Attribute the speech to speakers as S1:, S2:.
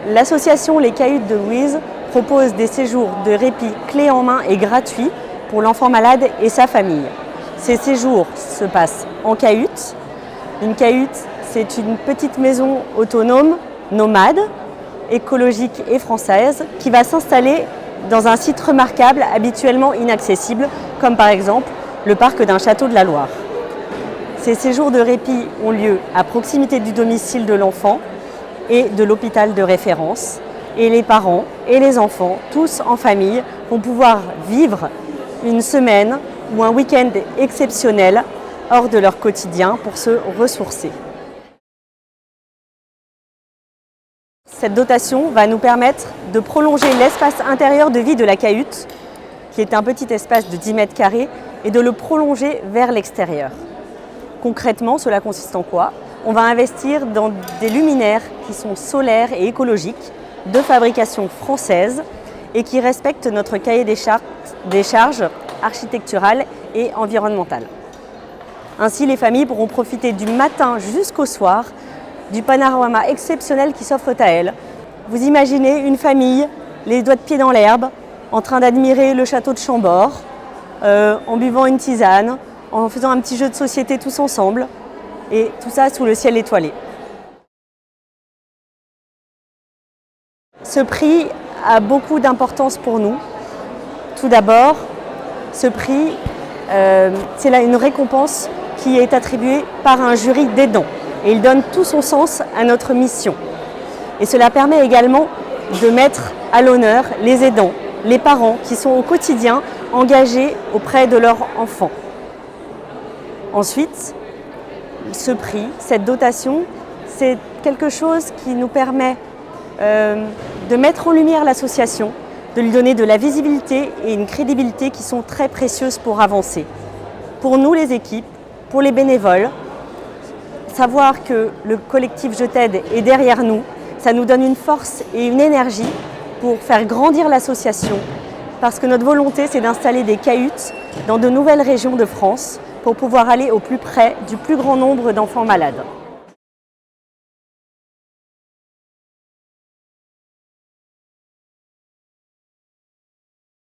S1: L'association Les Cahutes de Louise propose des séjours de répit clés en main et gratuits pour l'enfant malade et sa famille. Ces séjours se passent en cahute. Une cahute, c'est une petite maison autonome, nomade, écologique et française, qui va s'installer dans un site remarquable, habituellement inaccessible, comme par exemple le parc d'un château de la Loire. Ces séjours de répit ont lieu à proximité du domicile de l'enfant et de l'hôpital de référence. Et les parents et les enfants, tous en famille, vont pouvoir vivre une semaine ou un week-end exceptionnel hors de leur quotidien pour se ressourcer. Cette dotation va nous permettre de prolonger l'espace intérieur de vie de la cahute, qui est un petit espace de 10 mètres carrés, et de le prolonger vers l'extérieur. Concrètement, cela consiste en quoi? On va investir dans des luminaires qui sont solaires et écologiques, de fabrication française et qui respectent notre cahier des charges architecturales et environnementales. Ainsi, les familles pourront profiter du matin jusqu'au soir du panorama exceptionnel qui s'offre à elles. Vous imaginez une famille, les doigts de pied dans l'herbe, en train d'admirer le château de Chambord, en buvant une tisane, en faisant un petit jeu de société tous ensemble, et tout ça sous le ciel étoilé. Ce prix a beaucoup d'importance pour nous. Tout d'abord, ce prix, c'est une récompense qui est attribuée par un jury d'aidants. Et il donne tout son sens à notre mission. Et cela permet également de mettre à l'honneur les aidants, les parents qui sont au quotidien engagés auprès de leurs enfants. Ensuite, ce prix, cette dotation, c'est quelque chose qui nous permet de mettre en lumière l'association, de lui donner de la visibilité et une crédibilité qui sont très précieuses pour avancer. Pour nous, les équipes, pour les bénévoles, savoir que le collectif Je t'aide est derrière nous, ça nous donne une force et une énergie pour faire grandir l'association, parce que notre volonté, c'est d'installer des cahutes dans de nouvelles régions de France pour pouvoir aller au plus près du plus grand nombre d'enfants malades.